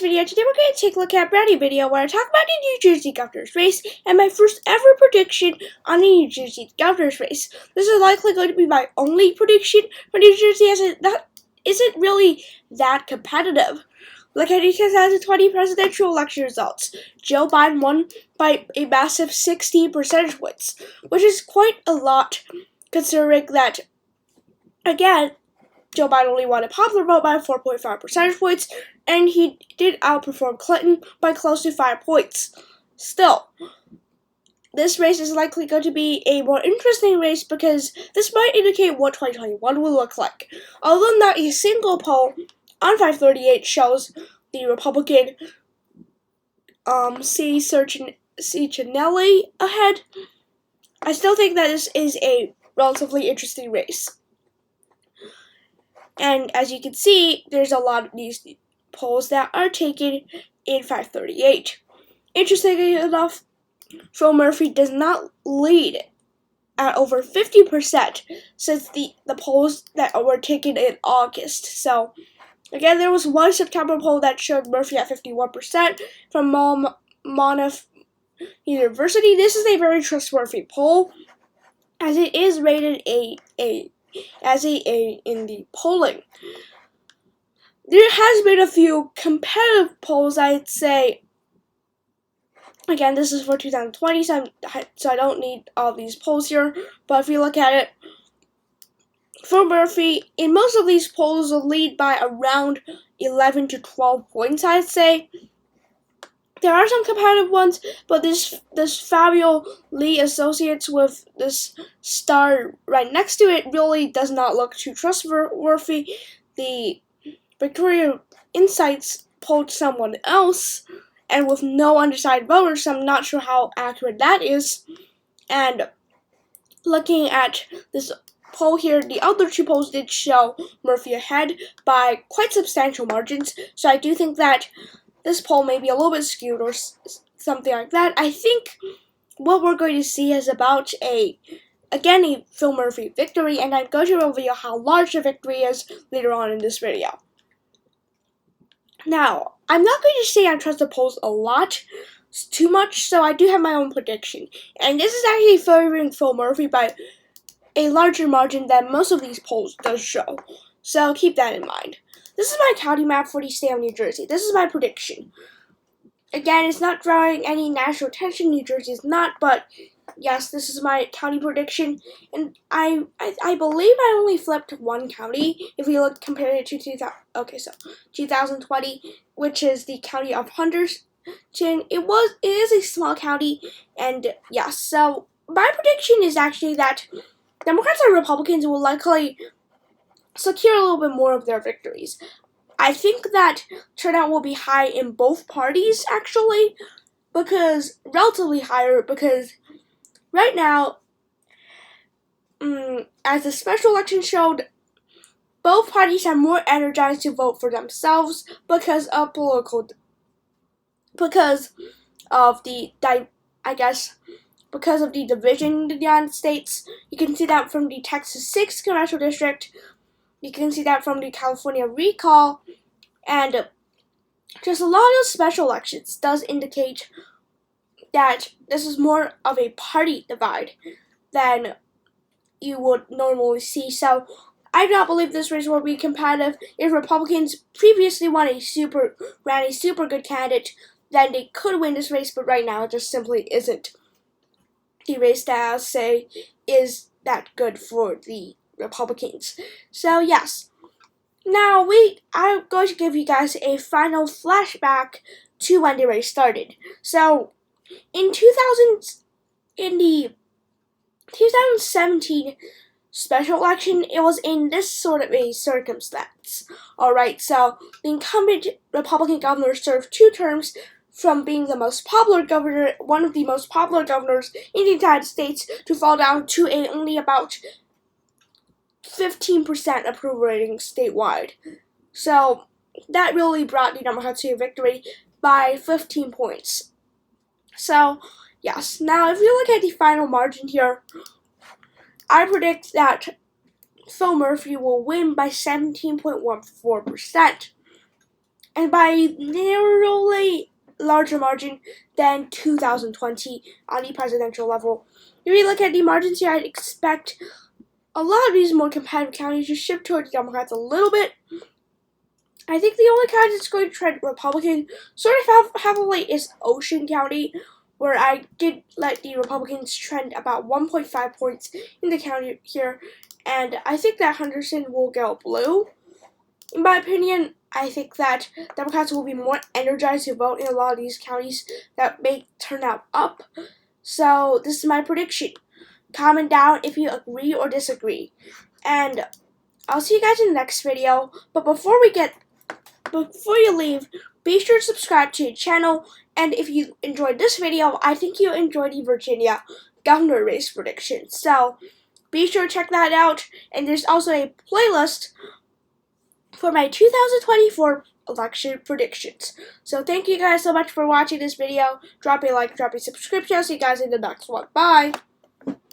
Video. Today we're going to take a look at a brand new video where I talk about the New Jersey governor's race and my first ever prediction on the New Jersey governor's race. This is likely going to be my only prediction for New Jersey as it isn't really that competitive. Look at the 2020 presidential election results. Joe Biden won by a massive 60 percentage points, which is quite a lot considering that, again, Joe Biden only won a popular vote by 4.5 percentage points, and he did outperform Clinton by close to 5 points. Still, this race is likely going to be a more interesting race because this might indicate what 2021 will look like. Although not a single poll on FiveThirtyEight shows the Republican C. Tsunami ahead, I still think that this is a relatively interesting race. And as you can see, there's a lot of these polls that are taken in FiveThirtyEight. Interestingly enough, Phil Murphy does not lead at over 50% since the polls that were taken in August. So, again, there was one September poll that showed Murphy at 51% from Monmouth University. This is a very trustworthy poll, as it is rated as a in the polling. There has been a few competitive polls, I'd say. Again, this is for 2020, so I don't need all these polls here. But if you look at it, for Murphy, in most of these polls will lead by around 11 to 12 points, I'd say. There are some competitive ones, but this Fabio Lee Associates with this star right next to it really does not look too trustworthy. The Victoria Insights polled someone else, and with no undecided voters, so I'm not sure how accurate that is. And looking at this poll here, the other two polls did show Murphy ahead by quite substantial margins, so I do think that this poll may be a little bit skewed or something like that. I think what we're going to see is about a Phil Murphy victory, and I'm going to reveal how large the victory is later on in this video. Now, I'm not going to say I trust the polls a lot, too much, so I do have my own prediction. And this is actually favoring Phil Murphy by a larger margin than most of these polls does show. So keep that in mind. This is my county map for the state of New Jersey. This is my prediction. Again, it's not drawing any national attention. New Jersey is not, but yes, this is my county prediction. And I believe I only flipped one county if we look compare it to 2020, which is the county of Henderson. It is a small county, and yes, so my prediction is actually that Democrats and Republicans will likely secure a little bit more of their victories. I think that turnout will be high in both parties, actually, relatively higher, because right now, as the special election showed, both parties are more energized to vote for themselves because of the division in the United States. You can see that from the Texas 6th Congressional District. You can see that from the California recall, and just a lot of special elections does indicate that this is more of a party divide than you would normally see. So I do not believe this race will be competitive. If Republicans previously ran a super good candidate, then they could win this race, but right now it just simply isn't the race that I'll say is that good for the Republicans. So yes, now I'm going to give you guys a final flashback to when the race started. So in the 2017 special election, it was in this sort of a circumstance. Alright, so the incumbent Republican governor served 2 terms, from being the most popular governor, one of the most popular governors in the United States, to fall down to only about 15% approval rating statewide. So that really brought the Democrats to a victory by 15 points. So yes, now if you look at the final margin here, I predict that Phil Murphy will win by 17.14%. and by narrowly larger margin than 2020 on the presidential level. If you look at the margins here, I'd expect a lot of these more competitive counties to shift towards Democrats a little bit. I think the only county that's going to trend Republican sort of heavily is Ocean County, where I did let the Republicans trend about 1.5 points in the county here, and I think that Henderson will go blue. In my opinion, I think that Democrats will be more energized to vote in a lot of these counties that may turn out up. So this is my prediction. Comment down if you agree or disagree. And I'll see you guys in the next video. But before you leave, be sure to subscribe to the channel. And if you enjoyed this video, I think you'll enjoy the Virginia governor race prediction. So be sure to check that out. And there's also a playlist for my 2024 election predictions. So thank you guys so much for watching this video. Drop a like, drop a subscription. I'll see you guys in the next one. Bye!